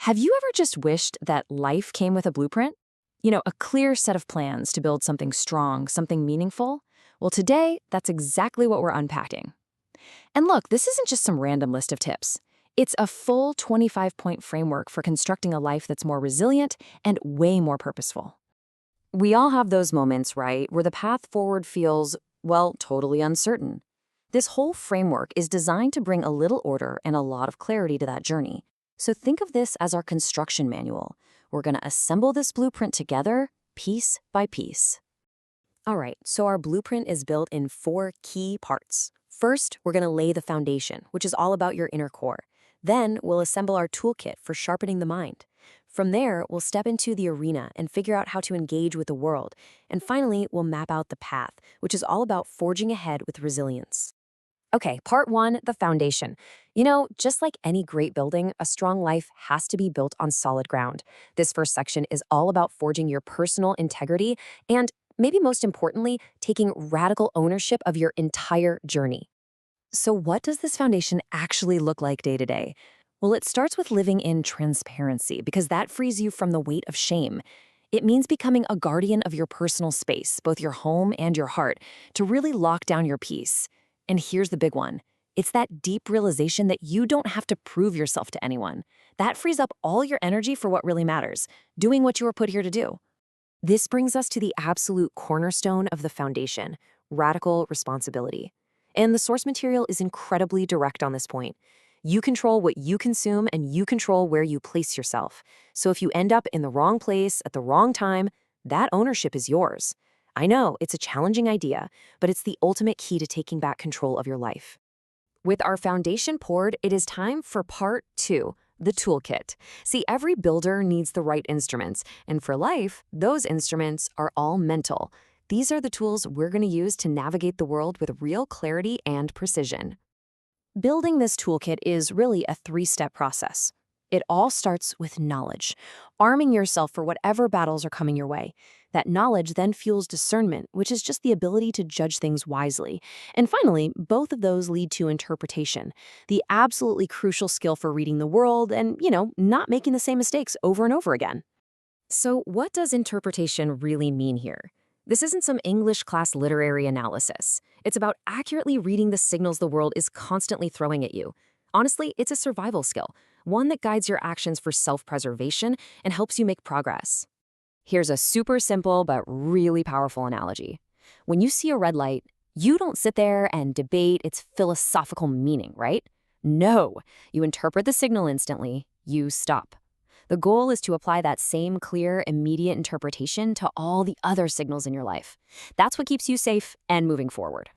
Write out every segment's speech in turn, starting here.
Have you ever just wished that life came with a blueprint? A clear set of plans to build something strong, something meaningful? Well, today, that's exactly what we're unpacking. And look, this isn't just some random list of tips. It's a full 25-point framework for constructing a life that's more resilient and way more purposeful. We all have those moments, right, where the path forward feels, well, totally uncertain. This whole framework is designed to bring a little order and a lot of clarity to that journey. So think of this as our construction manual. We're going to assemble this blueprint together, piece by piece. All right, so our blueprint is built in 4 key parts. First, we're going to lay the foundation, which is all about your inner core. Then, we'll assemble our toolkit for sharpening the mind. From there, we'll step into the arena and figure out how to engage with the world. And finally, we'll map out the path, which is all about forging ahead with resilience. Okay, part 1, the foundation. Just like any great building, a strong life has to be built on solid ground. This first section is all about forging your personal integrity and, maybe most importantly, taking radical ownership of your entire journey. So what does this foundation actually look like day to day? Well, it starts with living in transparency because that frees you from the weight of shame. It means becoming a guardian of your personal space, both your home and your heart, to really lock down your peace. And here's the big one. It's that deep realization that you don't have to prove yourself to anyone. That frees up all your energy for what really matters, doing what you were put here to do. This brings us to the absolute cornerstone of the foundation, radical responsibility. And the source material is incredibly direct on this point. You control what you consume and you control where you place yourself. So if you end up in the wrong place at the wrong time, that ownership is yours. I know, it's a challenging idea, but it's the ultimate key to taking back control of your life. With our foundation poured, it is time for part 2, the toolkit. See, every builder needs the right instruments, and for life, those instruments are all mental. These are the tools we're going to use to navigate the world with real clarity and precision. Building this toolkit is really a 3-step process. It all starts with knowledge, arming yourself for whatever battles are coming your way. That knowledge then fuels discernment, which is just the ability to judge things wisely. And finally, both of those lead to interpretation, the absolutely crucial skill for reading the world and, not making the same mistakes over and over again. So what does interpretation really mean here? This isn't some English class literary analysis. It's about accurately reading the signals the world is constantly throwing at you. Honestly, it's a survival skill, one that guides your actions for self-preservation and helps you make progress. Here's a super simple but really powerful analogy. When you see a red light, you don't sit there and debate its philosophical meaning, right? No, you interpret the signal instantly, you stop. The goal is to apply that same clear, immediate interpretation to all the other signals in your life. That's what keeps you safe and moving forward.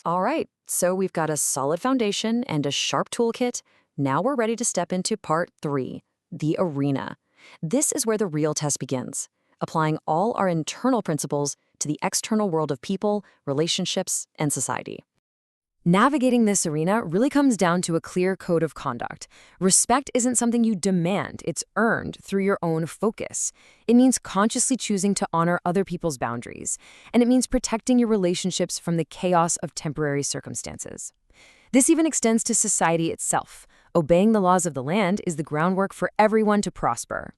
All right, so we've got a solid foundation and a sharp toolkit. Now we're ready to step into part 3, the arena. This is where the real test begins, applying all our internal principles to the external world of people, relationships, and society. Navigating this arena really comes down to a clear code of conduct. Respect isn't something you demand, it's earned through your own focus. It means consciously choosing to honor other people's boundaries, and it means protecting your relationships from the chaos of temporary circumstances. This even extends to society itself. Obeying the laws of the land is the groundwork for everyone to prosper.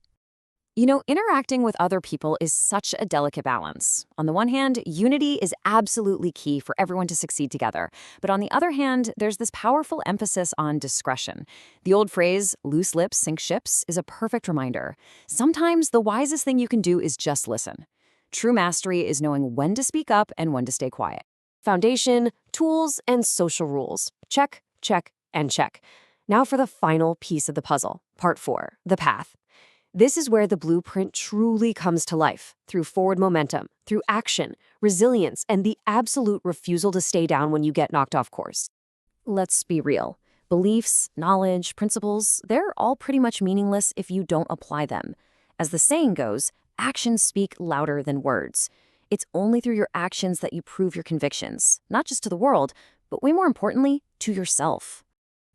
Interacting with other people is such a delicate balance. On the one hand, unity is absolutely key for everyone to succeed together. But on the other hand, there's this powerful emphasis on discretion. The old phrase, loose lips sink ships, is a perfect reminder. Sometimes the wisest thing you can do is just listen. True mastery is knowing when to speak up and when to stay quiet. Foundation, tools, and social rules. Check, check, and check. Now for the final piece of the puzzle, part 4, the path. This is where the blueprint truly comes to life, through forward momentum, through action, resilience, and the absolute refusal to stay down when you get knocked off course. Let's be real. Beliefs, knowledge, principles, they're all pretty much meaningless if you don't apply them. As the saying goes, actions speak louder than words. It's only through your actions that you prove your convictions, not just to the world, but way more importantly, to yourself.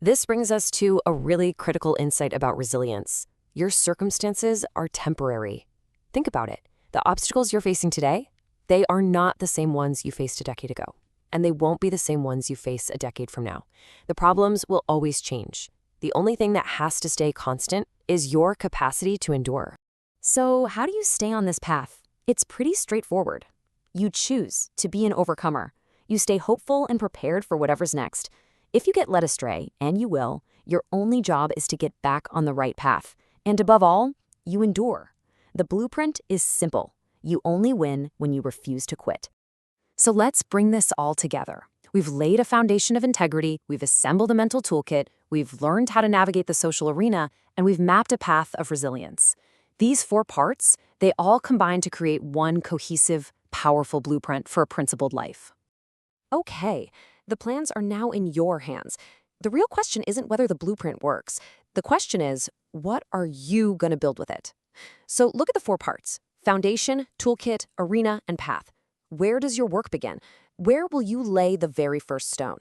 This brings us to a really critical insight about resilience. Your circumstances are temporary. Think about it. The obstacles you're facing today, they are not the same ones you faced a decade ago. And they won't be the same ones you face a decade from now. The problems will always change. The only thing that has to stay constant is your capacity to endure. So, how do you stay on this path? It's pretty straightforward. You choose to be an overcomer. You stay hopeful and prepared for whatever's next. If you get led astray, and you will, your only job is to get back on the right path. And above all, you endure. The blueprint is simple. You only win when you refuse to quit. So let's bring this all together. We've laid a foundation of integrity, we've assembled a mental toolkit, we've learned how to navigate the social arena, and we've mapped a path of resilience. These 4 parts, they all combine to create one cohesive, powerful blueprint for a principled life. Okay, the plans are now in your hands. The real question isn't whether the blueprint works. The question is, what are you going to build with it? So look at the 4 parts: foundation, toolkit, arena, and path. Where does your work begin? Where will you lay the very first stone?